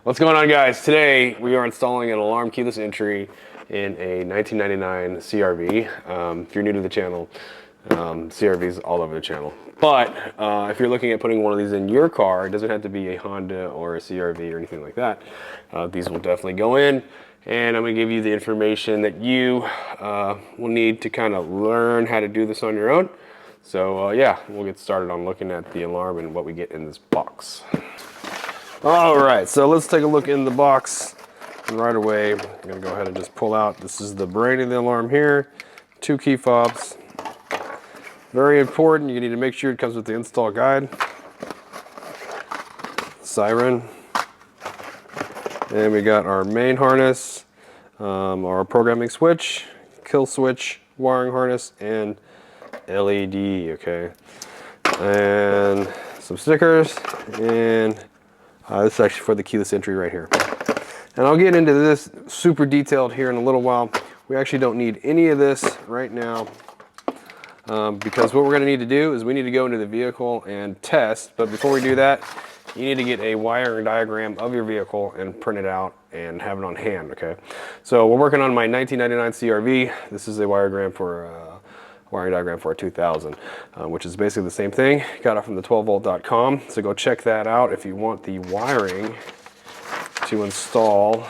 What's going on, guys? Today we are installing an alarm keyless entry in a 1999 CRV. If you're new to the channel, CRV's all over the channel. But if you're looking at putting one of these in your car, it doesn't have to be a Honda or a CRV or anything like that. These will definitely go in, and I'm going to give you the information that you will need to kind of learn how to do this on your own. So yeah, we'll get started on looking at the alarm and what we get in this box. All right, so let's take a look in the box. And right away, I'm gonna go ahead and just pull out. This is the brain of the alarm here. 2 key fobs. Very important, you need to make sure it comes with the install guide. Siren. And we got our main harness, our programming switch, kill switch, wiring harness, and LED, okay? And some stickers, and this is actually for the keyless entry right here. And I'll get into this super detailed here in a little while. We actually don't need any of this right now because what we're going to need to do is we need to go into the vehicle and test. But before we do that, you need to get a wiring diagram of your vehicle and print it out and have it on hand, okay? So we're working on my 1999 CRV. This is a wiring diagram for a 2000, which is basically the same thing. Got it from the 12volt.com, so go check that out if you want the wiring to install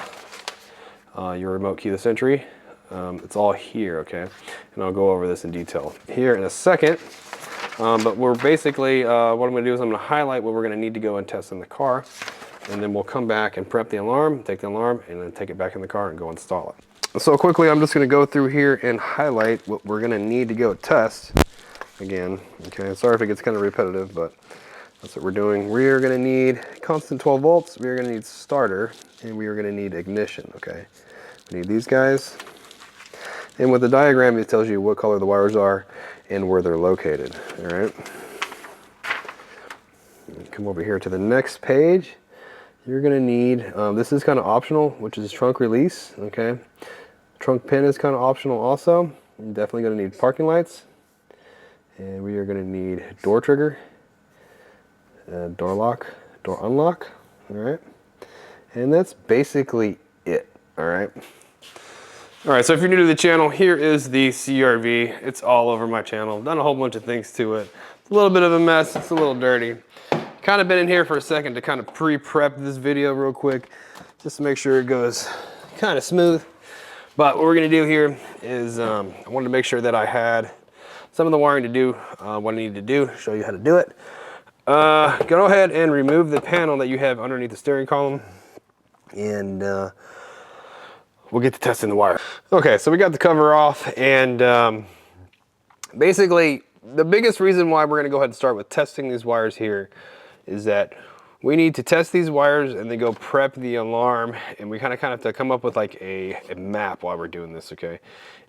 your remote keyless entry. It's all here, okay? And I'll go over this in detail here in a second. But we're basically, what I'm gonna do is I'm gonna highlight what we're gonna need to go and test in the car, and then we'll come back and prep the alarm, take the alarm, and then take it back in the car and go install it. So quickly, I'm just going to go through here and highlight what we're going to need to go test again. Okay, sorry if it gets kind of repetitive, but that's what we're doing. We are going to need constant 12 volts. We are going to need starter, and we are going to need ignition. Okay, we need these guys. And with the diagram, it tells you what color the wires are and where they're located. All right. Come over here to the next page. You're going to need, this is kind of optional, which is trunk release. Okay. Trunk pin is kind of optional also. You're definitely going to need parking lights. And we are going to need door trigger, door lock, door unlock. All right. And that's basically it. All right. All right, so if you're new to the channel, here is the CRV. It's all over my channel. I've done a whole bunch of things to it. It's a little bit of a mess. It's a little dirty. Kind of been in here for a second to kind of pre-prep this video real quick, just to make sure it goes kind of smooth. But what we're gonna do here is I wanted to make sure that I had some of the wiring to do what I needed to do, show you how to do it. Go ahead and remove the panel that you have underneath the steering column, and we'll get to testing the wire. Okay, so we got the cover off, and basically the biggest reason why we're gonna go ahead and start with testing these wires here is that we need to test these wires and then go prep the alarm, and we kind of have to come up with like a map while we're doing this, okay?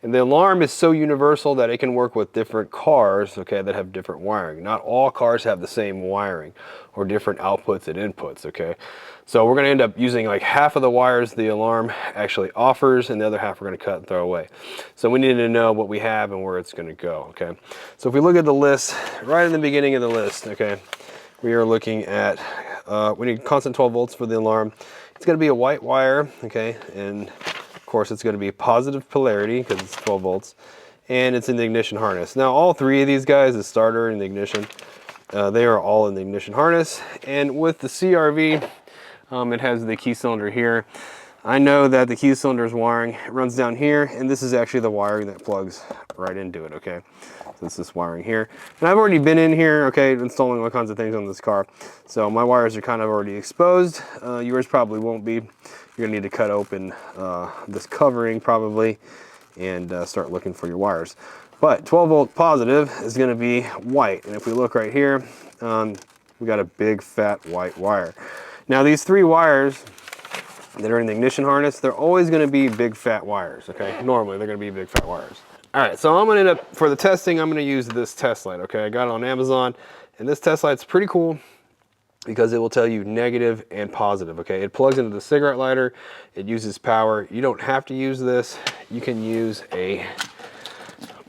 And the alarm is so universal that it can work with different cars, okay, that have different wiring. Not all cars have the same wiring or different outputs and inputs, okay? So we're gonna end up using like half of the wires the alarm actually offers, and the other half we're gonna cut and throw away. So we need to know what we have and where it's gonna go, okay? So if we look at the list, right in the beginning of the list, okay, we are looking at, we need constant 12 volts for the alarm. It's going to be a white wire, okay, and of course it's going to be positive polarity because it's 12 volts, and it's in the ignition harness. Now all three of these guys, the starter and the ignition, they are all in the ignition harness. And with the CRV, it has the key cylinder here. I know that the key cylinder's wiring runs down here, and this is actually the wiring that plugs right into it, okay? So it's this wiring here. And I've already been in here, okay, installing all kinds of things on this car. So my wires are kind of already exposed. Yours probably won't be. You're gonna need to cut open this covering probably and start looking for your wires. But 12 volt positive is gonna be white. And if we look right here, we got a big fat white wire. Now these three wires that are in the ignition harness, they're always going to be big fat wires, okay? Normally they're going to be big fat wires. All right, so I'm going to end up, for the testing, I'm going to use this test light, okay? I got it on Amazon, and this test light's pretty cool because it will tell you negative and positive, okay? It plugs into the cigarette lighter, it uses power. You don't have to use this. You can use a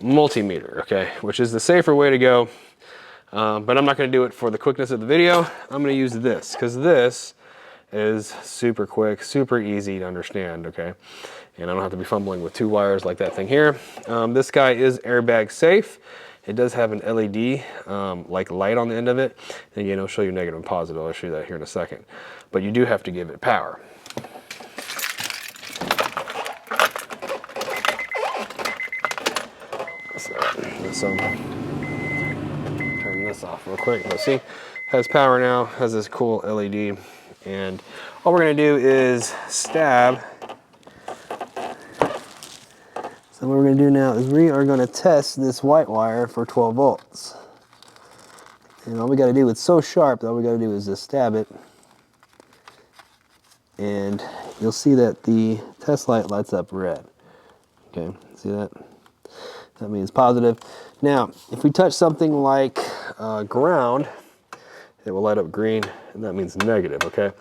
multimeter, okay? Which is the safer way to go, but I'm not going to do it for the quickness of the video. I'm going to use this, because this is super quick, super easy to understand, okay? And I don't have to be fumbling with 2 wires like that thing here. This guy is airbag safe. It does have an LED like light on the end of it. And again, it'll show you negative and positive. I'll show you that here in a second. But you do have to give it power. So turn this off real quick. Let's see, has power now, has this cool LED, and all we're gonna do is stab. So what we're gonna do now is we are gonna test this white wire for 12 volts. And all we gotta do, it's so sharp that all we gotta do is just stab it. And you'll see that the test light lights up red. Okay, see that? That means positive. Now, if we touch something like ground, it will light up green, and that means negative, okay?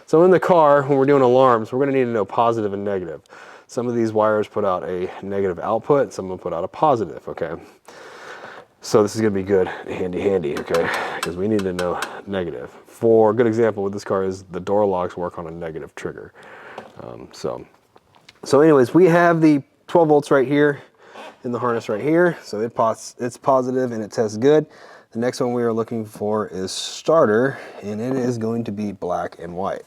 So in the car, when we're doing alarms, we're gonna need to know positive and negative. Some of these wires put out a negative output, some will put out a positive, okay? So this is gonna be good, handy, okay? Because we need to know negative. For a good example with this car is the door locks work on a negative trigger. So anyways, we have the 12 volts right here in the harness right here. So it's positive and it tests good. The next one we are looking for is starter, and it is going to be black and white.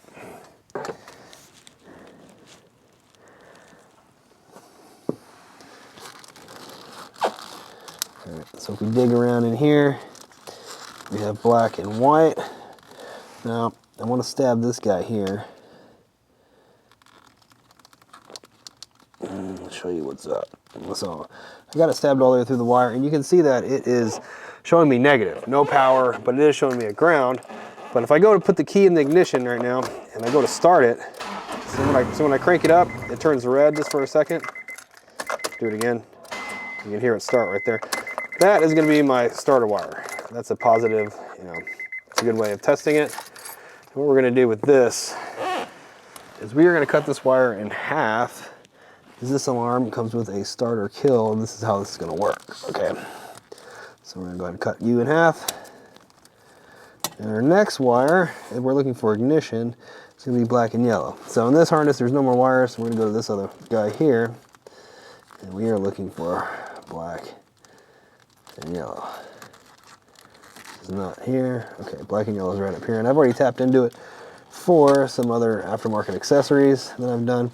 All right, so if we dig around in here, we have black and white. Now, I want to stab this guy here. I'll show you what's up. So I got it stabbed all the way through the wire, and you can see that it is showing me negative, no power, but it is showing me a ground. But if I go to put the key in the ignition right now, and I go to start it, so when I crank it up, it turns red just for a second. Do it again. You can hear it start right there. That is going to be my starter wire. That's a positive, it's a good way of testing it. And what we're going to do with this is we are going to cut this wire in half. This alarm comes with a starter kill, and this is how this is going to work. Okay, so we're going to go ahead and cut you in half. And our next wire, if we're looking for ignition, it's going to be black and yellow. So in this harness, there's no more wires, so we're going to go to this other guy here, and we are looking for black and yellow. It's not here. Okay, black and yellow is right up here, and I've already tapped into it for some other aftermarket accessories that I've done.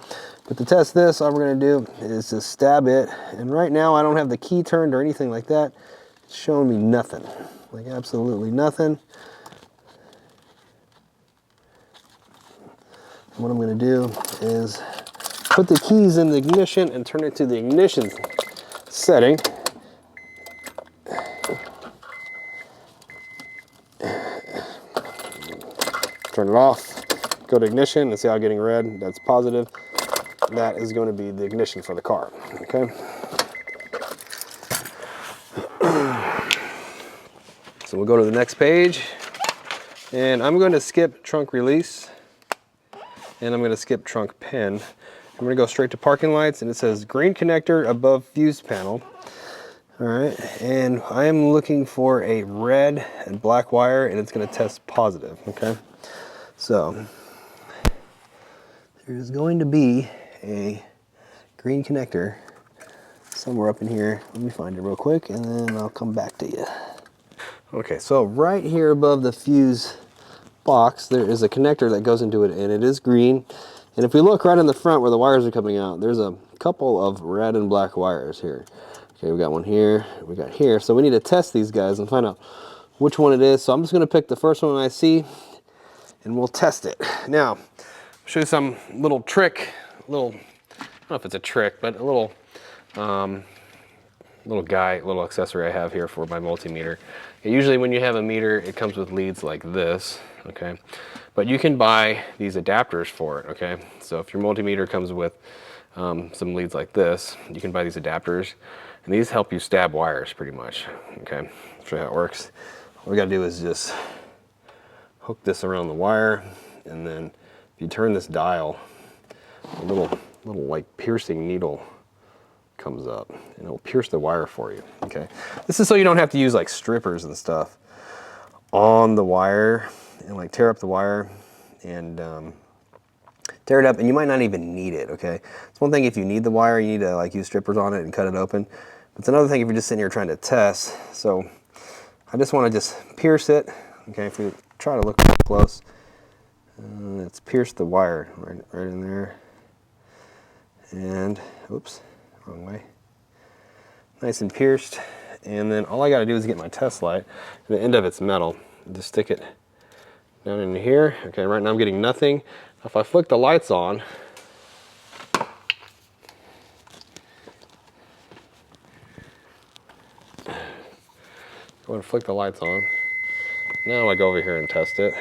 But to test this, all we're going to do is just stab it. And right now, I don't have the key turned or anything like that. It's showing me nothing, like absolutely nothing. And what I'm going to do is put the keys in the ignition and turn it to the ignition setting. Turn it off, go to ignition, and see how getting red, that's positive. That is going to be the ignition for the car, okay? So we'll go to the next page, and I'm going to skip trunk release, and I'm going to skip trunk pin. I'm going to go straight to parking lights, and it says green connector above fuse panel. All right, and I am looking for a red and black wire, and it's going to test positive, okay? So there's going to be a green connector somewhere up in here. Let me find it real quick, and then I'll come back to you. Okay, so right here above the fuse box, there is a connector that goes into it, and it is green. And if we look right in the front where the wires are coming out, there's a couple of red and black wires here. Okay, we got one here, we got here. So we need to test these guys and find out which one it is. So I'm just gonna pick the first one I see, and we'll test it. Now, I'll show you some little trick, I don't know if it's a trick, but a little little accessory I have here for my multimeter. Usually when you have a meter, it comes with leads like this, okay? But you can buy these adapters for it, okay? So if your multimeter comes with some leads like this, you can buy these adapters, and these help you stab wires pretty much, okay? I'll show you how it works. All we gotta do is just hook this around the wire, and then if you turn this dial, a little like piercing needle comes up, and it will pierce the wire for you, okay? This is so you don't have to use like strippers and stuff on the wire and like tear up the wire and tear it up, and you might not even need it, okay? It's one thing if you need the wire, you need to like use strippers on it and cut it open. But it's another thing if you're just sitting here trying to test. So I just want to just pierce it, okay? If we try to look close, let's pierce the wire right in there. And, oops, wrong way. Nice and pierced. And then all I got to do is get my test light. The end of it's metal. Just stick it down in here. Okay, right now I'm getting nothing. If I flick the lights on, go ahead and flick the lights on. Now I go over here and test it.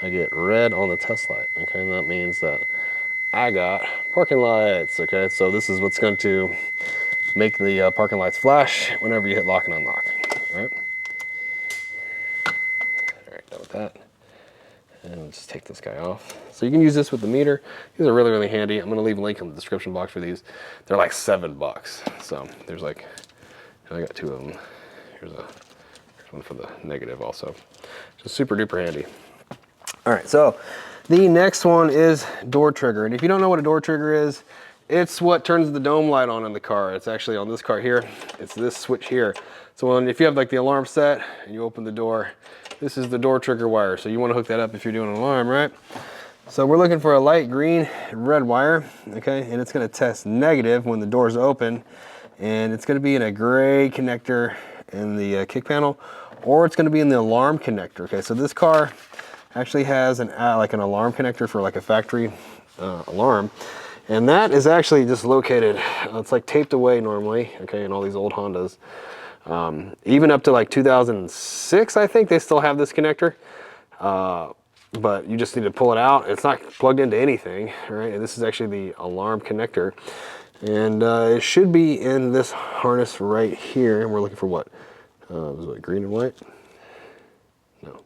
I get red on the test light. Okay, and that means that I got parking lights. Okay, so this is what's going to make the parking lights flash whenever you hit lock and unlock. All right. All right, done with that. And we'll just take this guy off. So you can use this with the meter. These are really, really handy. I'm gonna leave a link in the description box for these. They're like $7. So there's like, I got 2 of them. Here's one for the negative also. Just super duper handy. All right, so the next one is door trigger. And if you don't know what a door trigger is, it's what turns the dome light on in the car. It's actually on this car here. It's this switch here. So if you have like the alarm set and you open the door, this is the door trigger wire. So you want to hook that up if you're doing an alarm, right? So we're looking for a light green and red wire, okay? And it's going to test negative when the door's open. And it's going to be in a gray connector in the kick panel, or it's going to be in the alarm connector, okay? So this car actually has like an alarm connector for like a factory alarm. And that is actually just located, it's like taped away normally, okay, in all these old Hondas. Even up to like 2006, I think they still have this connector. But you just need to pull it out. It's not plugged into anything, right? And this is actually the alarm connector. And it should be in this harness right here. And we're looking for what? Was it green and white? No.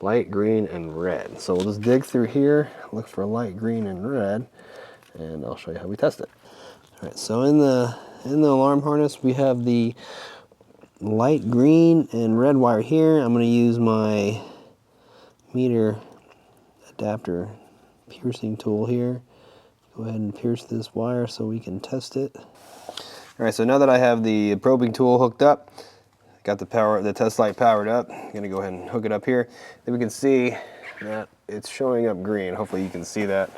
Light, green, and red. So we'll just dig through here, look for light, green, and red. And I'll show you how we test it. All right, so in the alarm harness, we have the light green and red wire here. I'm going to use my meter adapter piercing tool here. Go ahead and pierce this wire so we can test it. All right, so now that I have the probing tool hooked up, got the test light powered up, I'm going to go ahead and hook it up here. Then we can see that it's showing up green. Hopefully you can see that.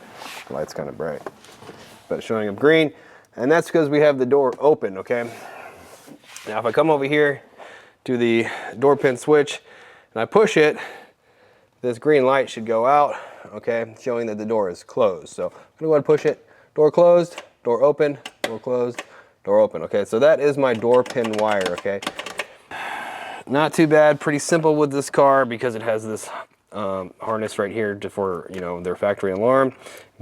The light's kind of bright, but it's showing up green, and that's because we have the door open, okay? Now if I come over here to the door pin switch and I push it, this green light should go out, okay, showing that the door is closed. So I'm gonna go ahead and push it. Door closed, door open, door closed, door open, okay? So that is my door pin wire, okay? Not too bad, pretty simple with this car because it has this harness right here for, you know, their factory alarm.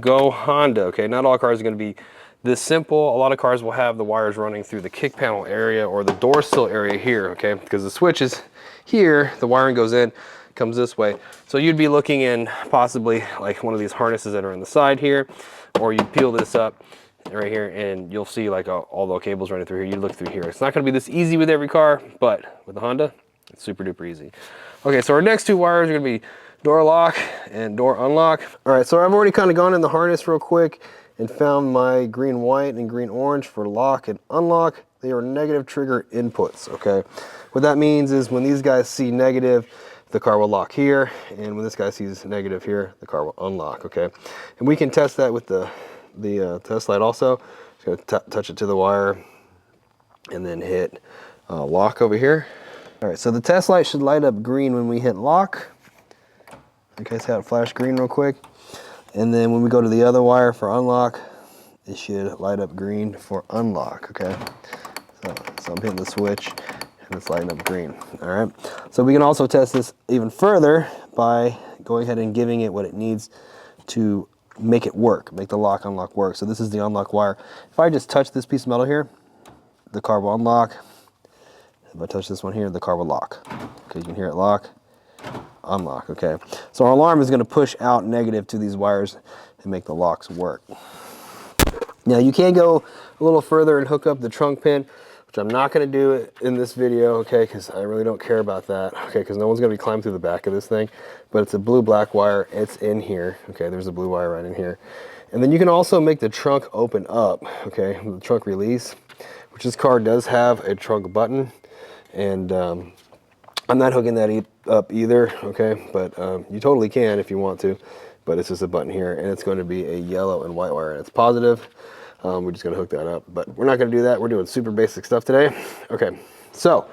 Go Honda, okay? Not all cars are gonna be this simple. A lot of cars will have the wires running through the kick panel area or the door sill area here, okay? Because the switch is here, the wiring goes in, comes this way. So you'd be looking in possibly like one of these harnesses that are on the side here, or you peel this up right here and you'll see like all the cables running through here. You look through here. It's not gonna be this easy with every car, but with the Honda, it's super duper easy. Okay, so our next 2 wires are gonna be door lock and door unlock. All right, so I've already kind of gone in the harness real quick and found my green white and green orange for lock and unlock. They are negative trigger inputs, okay? What that means is when these guys see negative, the car will lock here, and when this guy sees negative here, the car will unlock, okay? And we can test that with the test light also. Just gonna touch it to the wire and then hit lock over here. All right, so the test light should light up green when we hit lock. Okay, so have it flash green real quick. And then when we go to the other wire for unlock, it should light up green for unlock, okay? So I'm hitting the switch and it's lighting up green, all right? So we can also test this even further by going ahead and giving it what it needs to make it work, make the lock unlock work. So this is the unlock wire. If I just touch this piece of metal here, the car will unlock. If I touch this one here, the car will lock. Okay, you can hear it lock, unlock, okay? So our alarm is gonna push out negative to these wires and make the locks work. Now you can go a little further and hook up the trunk pin which I'm not going to do it in this video, okay, because I really don't care about that, okay, because no one's going to be climbing through the back of this thing. But it's a blue-black wire. It's in here, okay. There's a blue wire right in here. And then you can also make the trunk open up, okay, the trunk release, which this car does have a trunk button. And I'm not hooking that up either, okay, but you totally can if you want to. But it's just a button here, and it's going to be a yellow and white wire, and it's positive. We're just going to hook that up, but we're not going to do that. We're doing super basic stuff today. Okay, so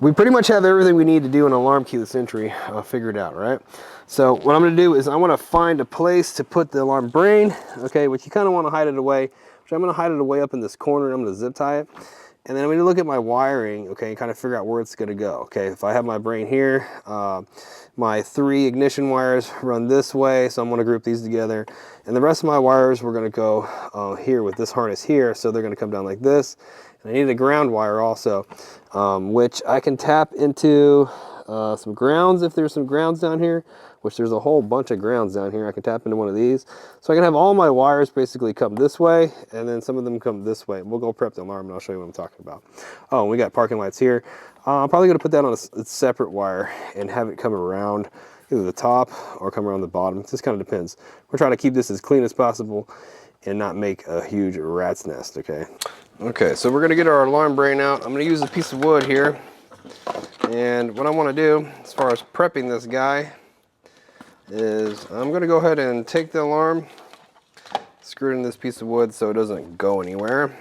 we pretty much have everything we need to do an alarm keyless entry figured out, right? So what I'm going to do is I want to find a place to put the alarm brain, okay, which you kind of want to hide it away, which I'm going to hide it away up in this corner. I'm going to zip tie it. And then I'm going to look at my wiring, okay, and kind of figure out where it's going to go. Okay, if I have my brain here, my 3 ignition wires run this way, so I'm going to group these together. And the rest of my wires, we're going to go here with this harness here, so they're going to come down like this. And I need a ground wire also, which I can tap into some grounds if there's some grounds down here, which there's a whole bunch of grounds down here. I can tap into one of these. So I can have all my wires basically come this way, and then some of them come this way. We'll go prep the alarm, and I'll show you what I'm talking about. Oh, and we got parking lights here. I'm probably going to put that on a separate wire and have it come around either the top or come around the bottom. It just kind of depends. We're trying to keep this as clean as possible and not make a huge rat's nest, okay? Okay, so we're going to get our alarm brain out. I'm going to use a piece of wood here. And what I want to do as far as prepping this guy is I'm going to go ahead and take the alarm, screw it in this piece of wood so it doesn't go anywhere.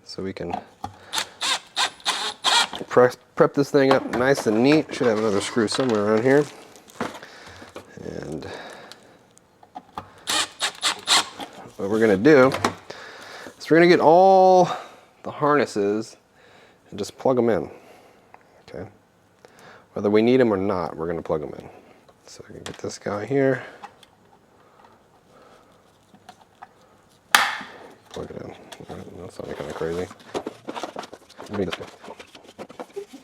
So we can prep this thing up nice and neat. Should have another screw somewhere around here. And what we're going to do is we're going to get all the harnesses and just plug them in. Okay. Whether we need them or not, we're going to plug them in. So we can get this guy here. Plug it in. That's sounding kind of crazy. Let me just go.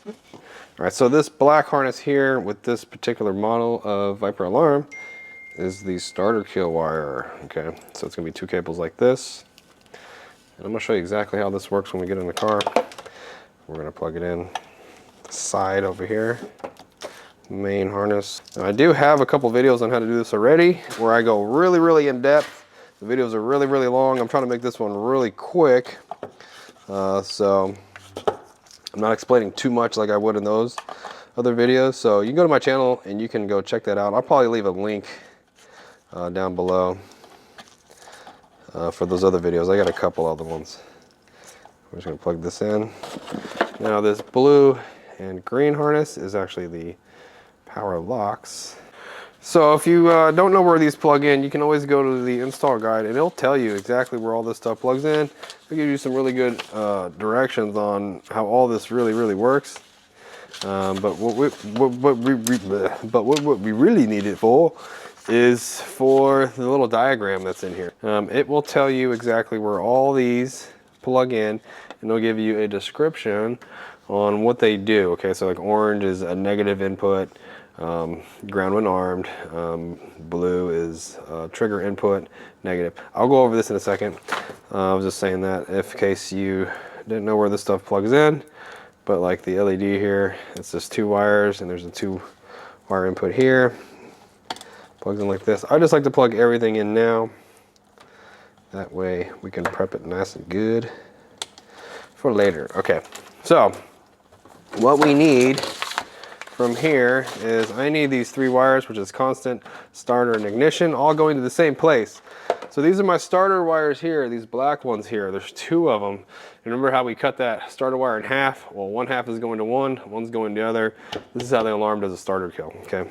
All right, so this black harness here with this particular model of Viper alarm is the starter kill wire. Okay, so it's gonna be 2 cables like this. And I'm gonna show you exactly how this works when we get in the car. We're gonna plug it in the side over here, main harness. Now, I do have a couple videos on how to do this already where I go really in depth. The videos are really long. I'm trying to make this one really quick. So I'm not explaining too much like I would in those other videos. So you can go to my channel and you can go check that out. I'll probably leave a link down below for those other videos. I got a couple other ones. We're just gonna plug this in. Now this blue and green harness is actually the power locks. So if you don't know where these plug in, you can always go to the install guide and it'll tell you exactly where all this stuff plugs in. It'll give you some really good directions on how all this really works. But what we really need it for is for the little diagram that's in here. It will tell you exactly where all these plug in, and it'll give you a description on what they do. Okay, so like orange is a negative input, ground when armed, blue is trigger input, negative. I'll go over this in a second. I was just saying that if in case you didn't know where this stuff plugs in, but like the LED here, it's just 2 wires and there's a 2 wire input here. Plugs in like this. I just like to plug everything in now. That way we can prep it nice and good for later. Okay, so what we need from here is I need these 3 wires, which is constant, starter, and ignition, all going to the same place. So these are my starter wires here, these black ones here. There's 2 of them. And remember how we cut that starter wire in half? Well, one half is going to one, one's going to the other. This is how the alarm does a starter kill, okay?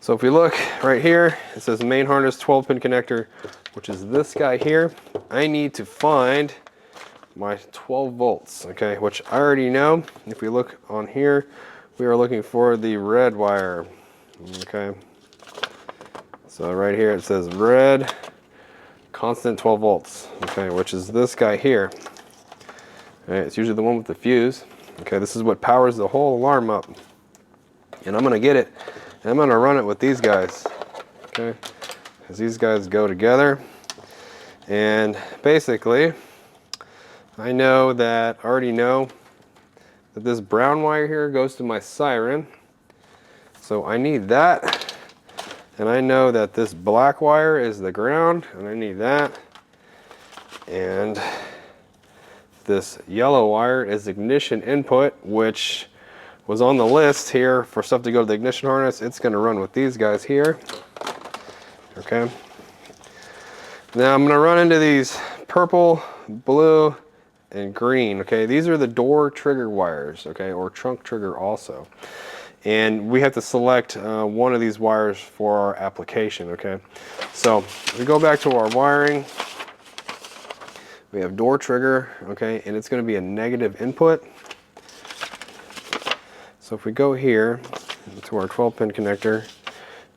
So if we look right here, it says main harness 12-pin connector, which is this guy here. I need to find my 12 volts, okay, which I already know. If we look on here, we are looking for the red wire, okay? So right here it says red, constant 12 volts, okay, which is this guy here. All right, it's usually the one with the fuse. Okay, this is what powers the whole alarm up. And I'm gonna get it, and I'm gonna run it with these guys, okay? Because these guys go together. And basically, I know that, I already know that this brown wire here goes to my siren. So I need that. And I know that this black wire is the ground, and I need that. And this yellow wire is ignition input, which was on the list here for stuff to go to the ignition harness. It's going to run with these guys here. Okay. Now I'm going to run into these purple, blue, and green. Okay, these are the door trigger wires. Okay, or trunk trigger also. And we have to select one of these wires for our application. Okay, so we go back to our wiring. We have door trigger. Okay, and it's going to be a negative input. So if we go here to our 12-pin connector,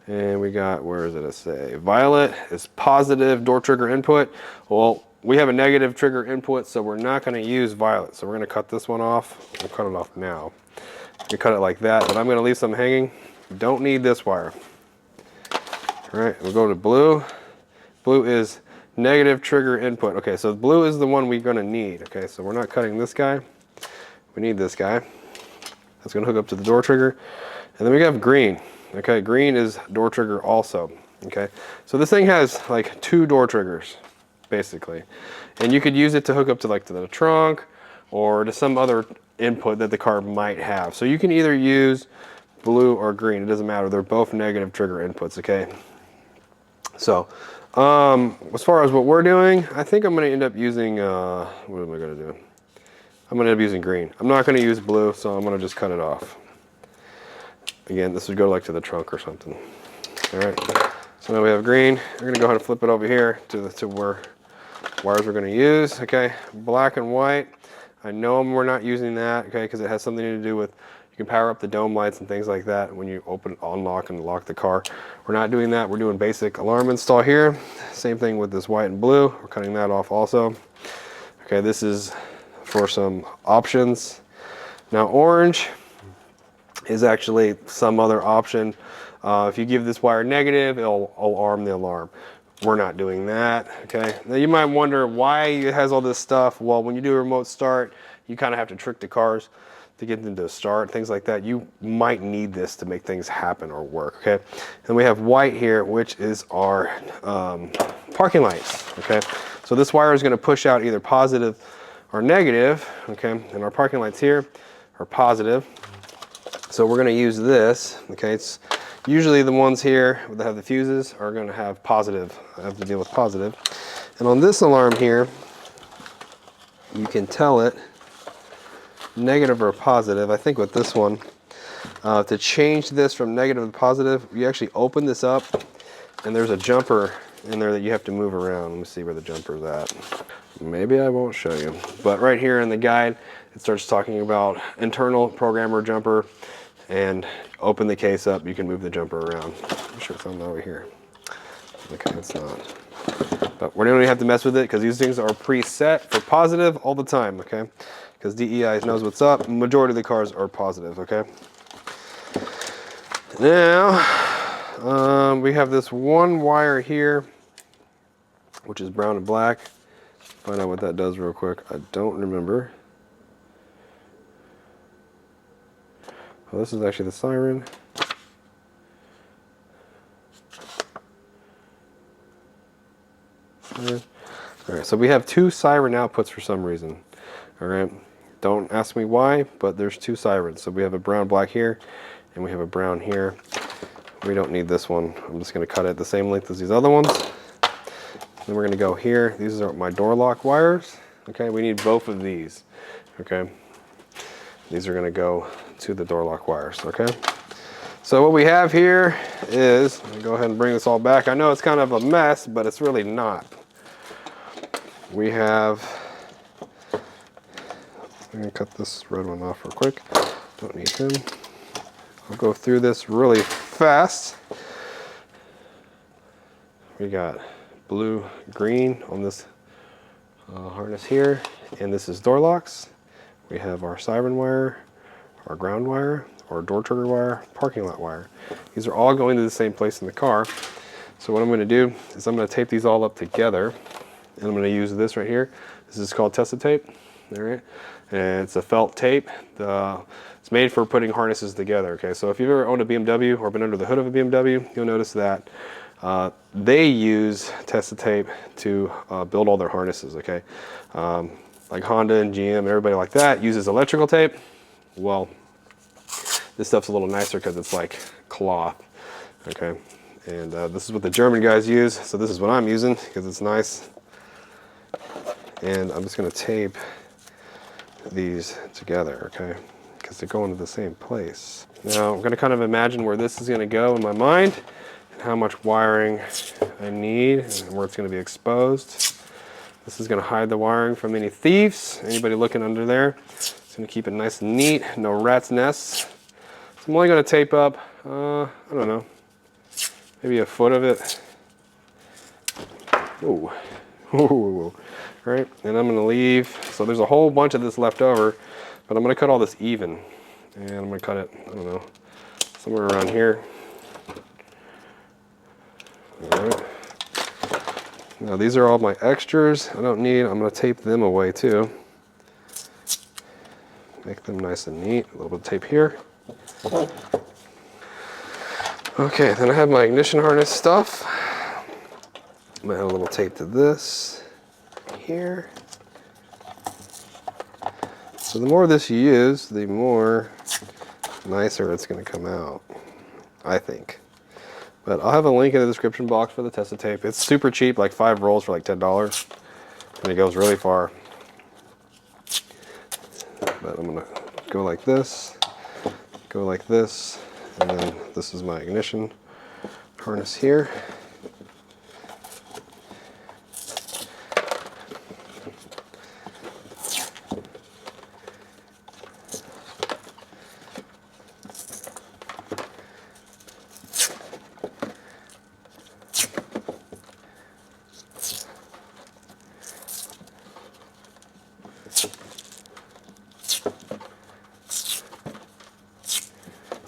and we got, where is it? It say violet is positive door trigger input. Well, we have a negative trigger input, so we're not going to use violet. So we're going to cut this one off. We'll cut it off now. You cut it like that, but I'm going to leave some hanging. Don't need this wire. All right, we'll go to blue. Blue is negative trigger input. Okay, so blue is the one we're going to need. Okay, so we're not cutting this guy. We need this guy. That's going to hook up to the door trigger. And then we have green. Okay, green is door trigger also. Okay, so this thing has like 2 door triggers, basically. And you could use it to hook up to like to the trunk or to some other input that the car might have. So you can either use blue or green, it doesn't matter. They're both negative trigger inputs, okay? So, as far as what we're doing, I think I'm gonna end up using, what am I gonna do? I'm gonna end up using green. I'm not gonna use blue, so I'm gonna just cut it off. Again, this would go like to the trunk or something. All right, so now we have green. We're gonna go ahead and flip it over here to where wires we're gonna use, okay? Black and white. I know we're not using that, okay, because it has something to do with, you can power up the dome lights and things like that when you open, unlock, and lock the car. We're not doing that. We're doing basic alarm install here. Same thing with this white and blue. We're cutting that off also. Okay, this is for some options. Now orange is actually some other option. If you give this wire negative, it'll alarm the alarm. We're not doing that, okay? Now you might wonder why it has all this stuff. Well, when you do a remote start, you kind of have to trick the cars to get them to start, things like that. You might need this to make things happen or work, okay? And we have white here, which is our parking lights, okay? So this wire is gonna push out either positive or negative, okay? And our parking lights here are positive. So we're gonna use this, okay? It's usually the ones here that have the fuses are going to have positive, have to deal with positive. And on this alarm here, you can tell it negative or positive. I think with this one, to change this from negative to positive, you actually open this up and there's a jumper in there that you have to move around. Let me see where the jumper is at. Maybe I won't show you, but right here in the guide, it starts talking about internal programmer jumper. And open the case up, you can move the jumper around. I'm sure it's on over here. Okay, it's not. But we don't even have to mess with it because these things are preset for positive all the time, okay? Because DEI knows what's up. Majority of the cars are positive, okay? Now, we have this one wire here, which is brown and black. Find out what that does real quick. I don't remember. Well, this is actually the siren. All right, so we have 2 siren outputs for some reason. All right, don't ask me why, but there's 2 sirens. So we have a brown black here, and we have a brown here. We don't need this one. I'm just gonna cut it the same length as these other ones. Then we're gonna go here. These are my door lock wires. Okay, we need both of these. Okay, these are gonna go to the door lock wires, okay? So what we have here is, let me go ahead and bring this all back. I know it's kind of a mess, but it's really not. We have, I'm gonna cut this red one off real quick. Don't need him. I'll go through this really fast. We got blue, green on this harness here, and this is door locks. We have our siren wire, our ground wire, our door trigger wire, parking lot wire. These are all going to the same place in the car. So what I'm going to do is I'm going to tape these all up together, and I'm going to use this right here. This is called Tessa tape. All right, and it's a felt tape. It's made for putting harnesses together. Okay, so if you've ever owned a BMW or been under the hood of a BMW, you'll notice that they use Testa tape to build all their harnesses. Okay, like Honda and GM, everybody like that uses electrical tape. Well, this stuff's a little nicer because it's like cloth. Okay, and this is what the German guys use. So this is what I'm using because it's nice. And I'm just going to tape these together, okay, because they're going to the same place. Now I'm going to kind of imagine where this is going to go in my mind and how much wiring I need and where it's going to be exposed. This is going to hide the wiring from any thieves, anybody looking under there. It's going to keep it nice and neat, no rat's nests. So I'm only going to tape up, I don't know, maybe a foot of it. Ooh. Ooh. Right, and I'm going to leave, so there's a whole bunch of this left over, but I'm going to cut all this even, and I'm going to cut it, I don't know, somewhere around here. All right. Now these are all my extras I don't need. I'm going to tape them away too. Make them nice and neat. A little bit of tape here. Okay, then I have my ignition harness stuff. I'm going to add a little tape to this here. So the more of this you use, the more nicer it's going to come out, I think. But I'll have a link in the description box for the Testa tape. It's super cheap, like 5 rolls for like $10, and it goes really far. But I'm going to go like this, and then this is my ignition harness here.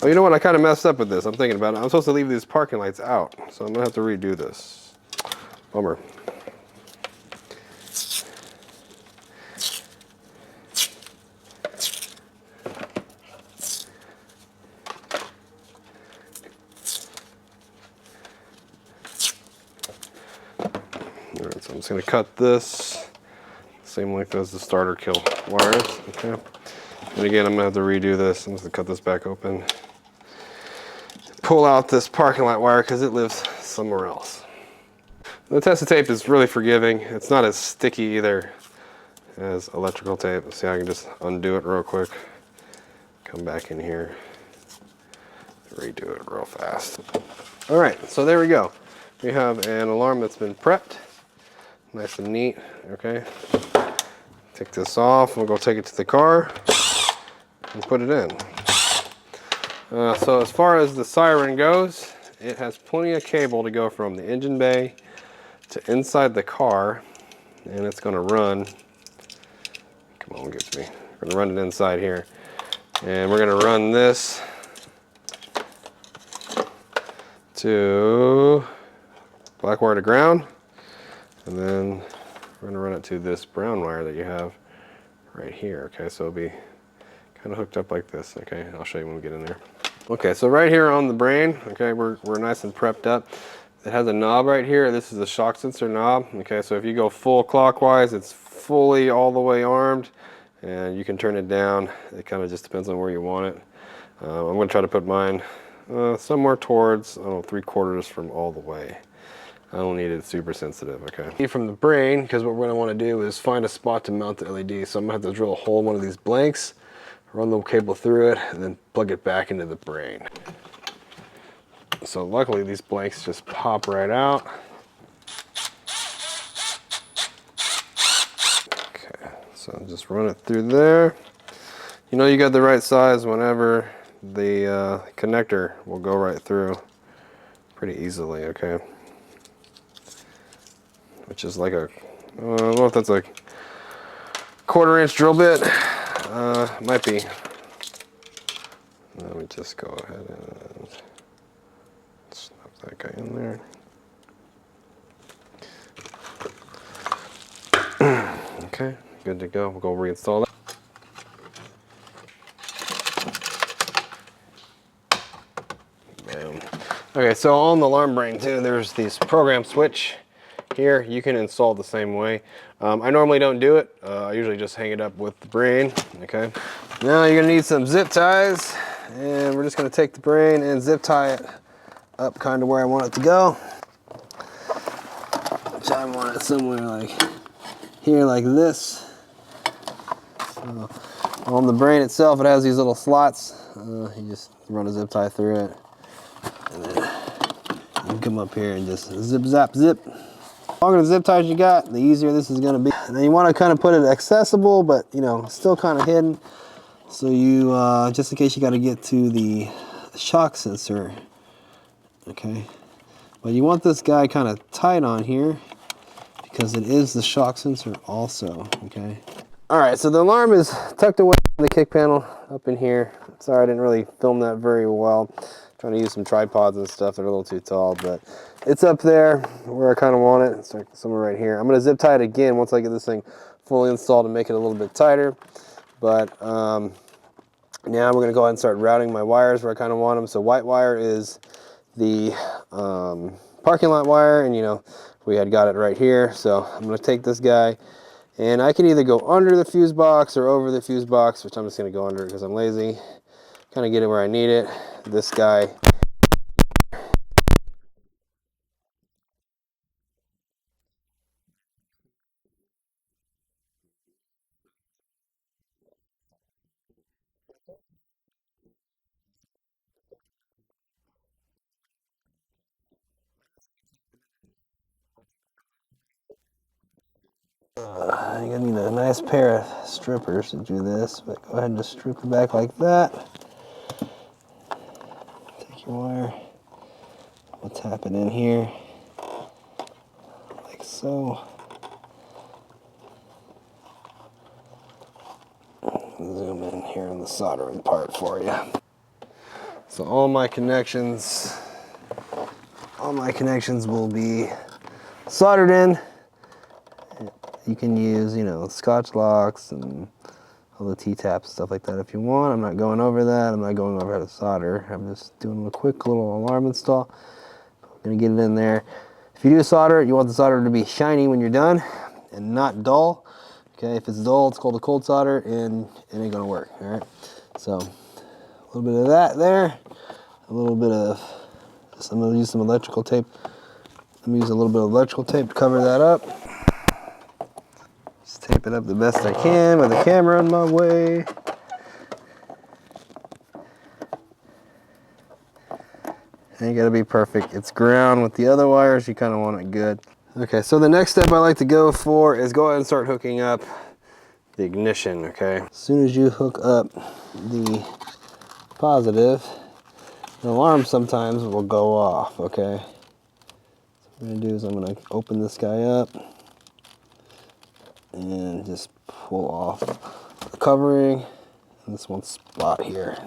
Oh, you know what? I kind of messed up with this. I'm thinking about it. I'm supposed to leave these parking lights out, so I'm going to have to redo this. Bummer. Alright, so I'm just going to cut this same length as the starter kill wires. Okay. And again, I'm going to have to redo this. I'm just going to cut this back open. Pull out this parking lot wire because it lives somewhere else. The Testa tape is really forgiving. It's not as sticky either as electrical tape. See, I can just undo it real quick. Come back in here. Redo it real fast. All right, so there we go. We have an alarm that's been prepped. Nice and neat, okay. Take this off, we'll go take it to the car and put it in. So as far as the siren goes, it has plenty of cable to go from the engine bay to inside the car, and it's going to run, come on, get to me. We're going to run it inside here, and we're going to run this to black wire to ground, and then we're going to run it to this brown wire that you have right here. Okay, so it'll be kind of hooked up like this. Okay, I'll show you when we get in there. Okay, so right here on the brain, okay, we're nice and prepped up. It has a knob right here. This is a shock sensor knob. Okay, so if you go full clockwise, it's fully all the way armed, and you can turn it down. It kind of just depends on where you want it. I'm going to try to put mine somewhere towards, I don't know, 3/4 from all the way. I don't need it super sensitive, okay. From the brain, because what we're going to want to do is find a spot to mount the LED. So I'm going to have to drill a hole in one of these blanks, run the cable through it, and then plug it back into the brain. So luckily these blanks just pop right out. Okay, so just run it through there. You know you got the right size whenever the connector will go right through pretty easily, okay. Which is like a, I don't know if that's a 1/4-inch drill bit. Might be. Let me just go ahead and snap that guy in there. Okay, Good to go. We'll go reinstall that. Boom. Okay, so on the alarm brain too, there's this program switch here. You can install the same way. I normally don't do it. I usually just hang it up with the brain. Okay. Now you're gonna need some zip ties, and we're just gonna take the brain and zip tie it up kind of where I want it to go. Which I want it somewhere like here, like this. So on the brain itself, it has these little slots. You just run a zip tie through it, and then you can come up here and just zip, zap, zip. The longer the zip ties you got, the easier this is gonna be. And then you wanna kind of put it accessible, but you know, still kind of hidden. So you, just in case you gotta get to the shock sensor, okay? But you want this guy kind of tight on here because it is the shock sensor also, okay? All right, so the alarm is tucked away in the kick panel up in here. Sorry, I didn't really film that very well. Trying to use some tripods and stuff. They're a little too tall, but it's up there where I kind of want it. It's like somewhere right here. I'm gonna zip tie it again once I get this thing fully installed to make it a little bit tighter. But now we're gonna go ahead and start routing my wires where I kind of want them. So white wire is the parking lot wire, and you know, we had got it right here. So I'm gonna take this guy, and I can either go under the fuse box or over the fuse box, which I'm just gonna go under because I'm lazy. Kind of get it where I need it. This guy. You're gonna need a nice pair of strippers to do this, but go ahead and just strip it back like that. Take your wire, we'll tap it in here, like so. Zoom in here on the soldering part for you. So all my connections will be soldered in. You can use, you know, Scotch locks and all the T-taps, stuff like that if you want. I'm not going over that. I'm not going over how to solder. I'm just doing a quick little alarm install. I'm gonna get it in there. If you do solder, you want the solder to be shiny when you're done and not dull. Okay, if it's dull, it's called a cold solder and it ain't gonna work, all right? So a little bit of that there, a little bit of, I'm gonna use some electrical tape. I'm gonna use a little bit of electrical tape to cover that up. Just tape it up the best I can with the camera in my way. Ain't gotta be perfect. It's ground with the other wires, you kinda want it good. Okay, so the next step I like to go for is go ahead and start hooking up the ignition, okay? As soon as you hook up the positive, the alarm sometimes will go off, okay? So what I'm gonna do is I'm gonna open this guy up and just pull off the covering in this one spot here.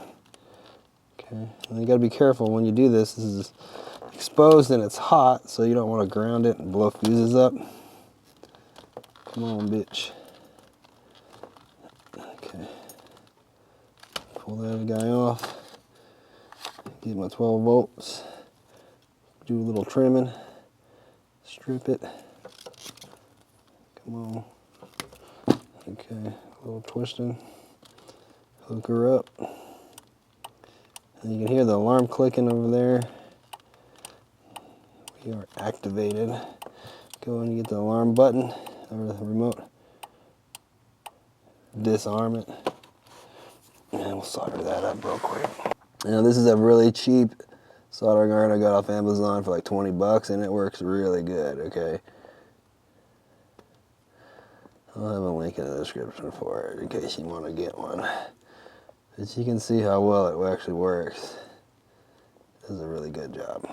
Okay, and you gotta be careful when you do this. This is exposed and it's hot, so you don't want to ground it and blow fuses up. Come on, bitch. Okay, pull that guy off. Get my 12 volts. Do a little trimming. Strip it. Come on. Okay, a little twisting. Hook her up. And you can hear the alarm clicking over there. We are activated. Go and get the alarm button or the remote. Disarm it. And we'll solder that up real quick. Now this is a really cheap soldering iron I got off Amazon for like 20 bucks and it works really good, okay? I'll have a link in the description for it in case you want to get one. But you can see how well it actually works. It does a really good job.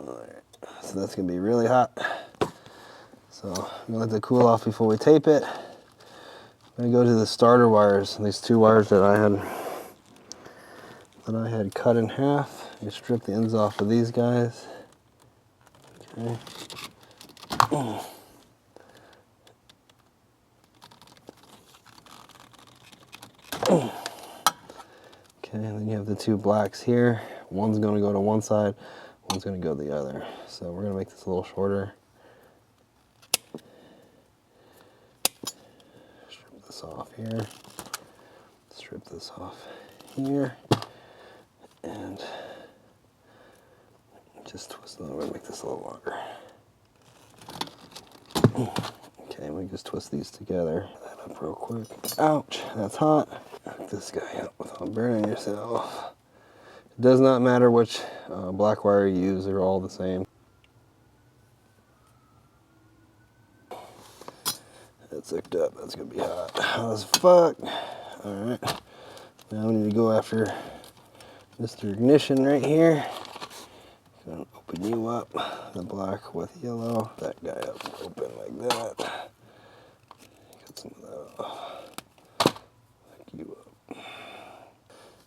Alright, so that's going to be really hot. So I'm going to let that cool off before we tape it. I'm going to go to the starter wires, these two wires that I had cut in half. You strip the ends off of these guys. Okay. Okay, and then you have the two blacks here. One's going to go to one side, one's going to go the other. So we're going to make this a little shorter. Strip this off here. Strip this off here. And just twist it over and make this a little longer. Okay, we just twist these together. That up real quick. Ouch, that's hot. Hook this guy up without burning yourself. It does not matter which black wire you use, they're all the same. That's hooked up, that's gonna be hot. Hot as fuck. Alright, now we need to go after Mr. Ignition right here. Gonna open you up, the black with yellow. That guy up, open like that. Get some of that off. You up.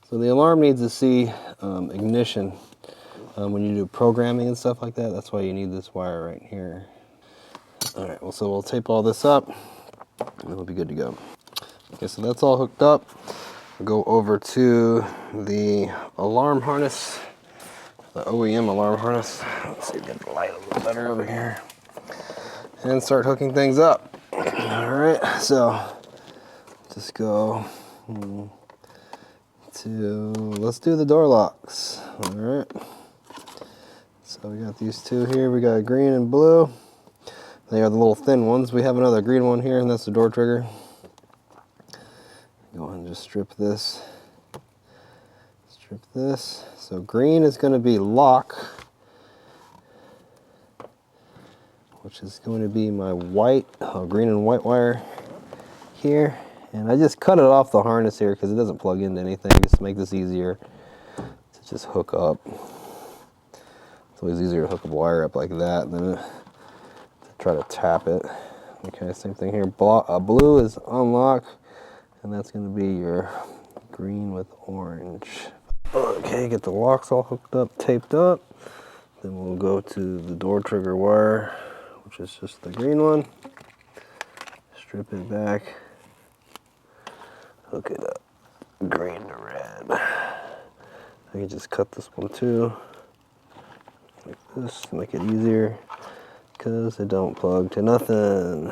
So the alarm needs to see ignition when you do programming and stuff like that. That's why you need this wire right here. All right, well, so we'll tape all this up and it'll be good to go. Okay, so that's all hooked up. We'll go over to the alarm harness, the OEM alarm harness. Let's see if we get the light a little better over here. And start hooking things up. All right, so just go let's do the door locks. All right, so we got these two here. We got green and blue. They are the little thin ones. We have another green one here, and that's the door trigger. Go ahead and just strip this. Strip this. So green is going to be lock, which is going to be my white, green and white wire here. And I just cut it off the harness here because it doesn't plug into anything, just to make this easier to just hook up. It's always easier to hook a wire up like that than to try to tap it. Okay, same thing here. Blue is unlock, and that's going to be your green with orange. Okay, get the locks all hooked up, taped up. Then we'll go to the door trigger wire, which is just the green one. Strip it back. Hook it up, green to red. I can just cut this one too, like this, to make it easier, because it don't plug to nothing.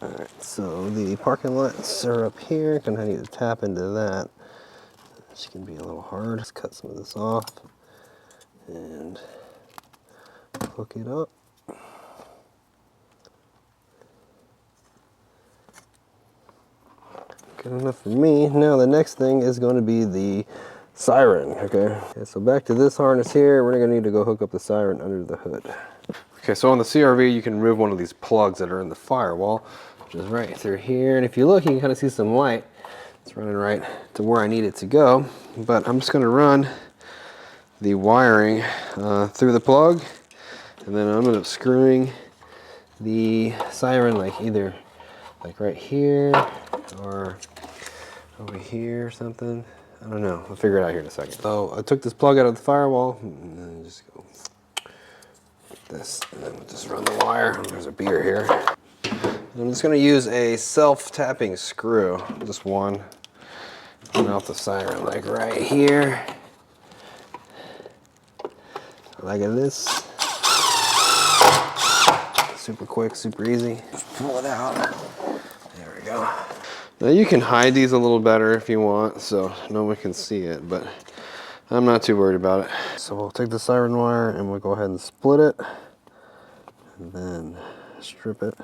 Alright, so the parking lights are up here, gonna need to tap into that. Which can be a little hard. Let's cut some of this off and hook it up. Good enough for me. Now the next thing is going to be the siren, okay? So back to this harness here, we're going to need to go hook up the siren under the hood. Okay, so on the CRV, you can remove one of these plugs that are in the firewall, which is right through here. And if you look, you can kind of see some light. It's running right to where I need it to go. But I'm just going to run the wiring through the plug, and then I'm going to screwing the siren like either like right here or over here or something. I don't know. I'll figure it out here in a second. So I took this plug out of the firewall and then just go like this, and then we'll just run the wire. There's a beer here. I'm just going to use a self-tapping screw, just one, and off the siren like right here, like this. Super quick, super easy. Just pull it out. There we go. Now you can hide these a little better if you want, so no one can see it, but I'm not too worried about it. So we'll take the siren wire and we'll go ahead and split it, and then strip it.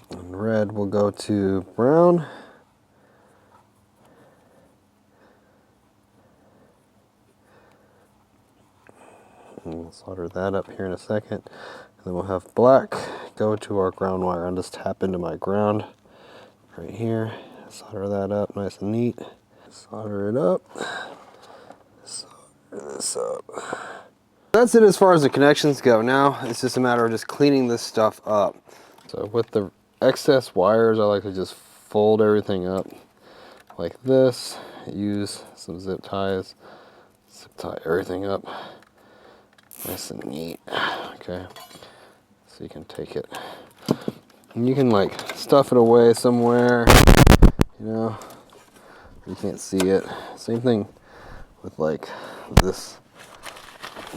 And red will go to brown. And we'll solder that up here in a second. And then we'll have black go to our ground wire. I'll just tap into my ground right here. Solder that up nice and neat. Solder it up. Solder this up. That's it as far as the connections go. Now it's just a matter of just cleaning this stuff up. So with the excess wires, I like to just fold everything up like this. Use some zip ties Zip tie everything up nice and neat. Okay, so you can take it and you can like stuff it away somewhere, you know, you can't see it. Same thing with like this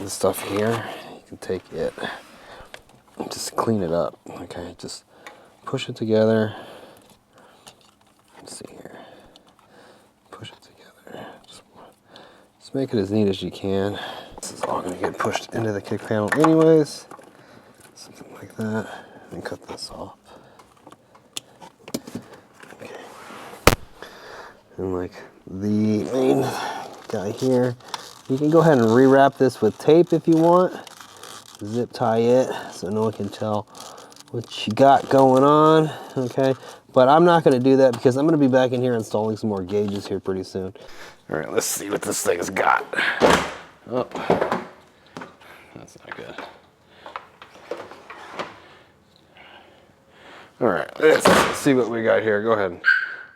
stuff here. You can take it and just clean it up. Okay, just push it together. Let's see here. Push it together. Just make it as neat as you can. This is all going to get pushed into the kick panel anyways. Something like that. And cut this off. Okay. And like the main guy here, you can go ahead and rewrap this with tape if you want. Zip tie it so no one can tell what you got going on, okay? But I'm not gonna do that because I'm gonna be back in here installing some more gauges here pretty soon. All right, let's see what this thing's got. Oh, that's not good. All right, let's see what we got here. Go ahead.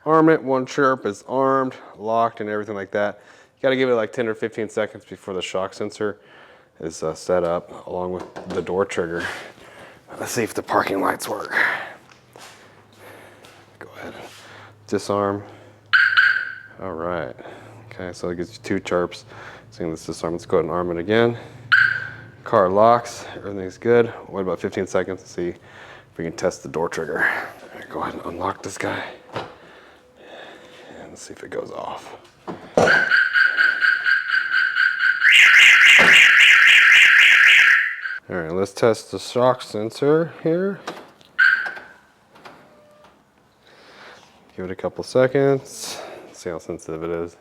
Arm it. One chirp is armed, locked, and everything like that. You gotta give it like 10 or 15 seconds before the shock sensor is set up, along with the door trigger. Let's see if the parking lights work. Go ahead and disarm. All right. Okay, so it gives you 2 chirps. So let's disarm. Let's go ahead and arm it again. Car locks. Everything's good. Wait about 15 seconds to see if we can test the door trigger. All right, go ahead and unlock this guy. And let's see if it goes off. All right, let's test the shock sensor here. Give it a couple seconds. See how sensitive it is.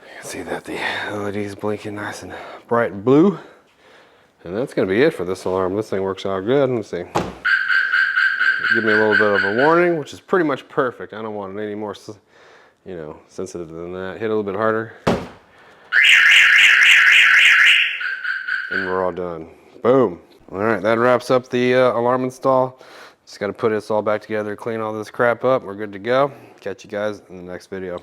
You can see that the LED is blinking nice and bright blue. And that's gonna be it for this alarm. This thing works out good. Let's see. Give me a little bit of a warning, which is pretty much perfect. I don't want it any more, you know, sensitive than that. Hit a little bit harder. And we're all done. Boom. All right, that wraps up the alarm install. Just got to put this all back together, clean all this crap up. We're good to go. Catch you guys in the next video.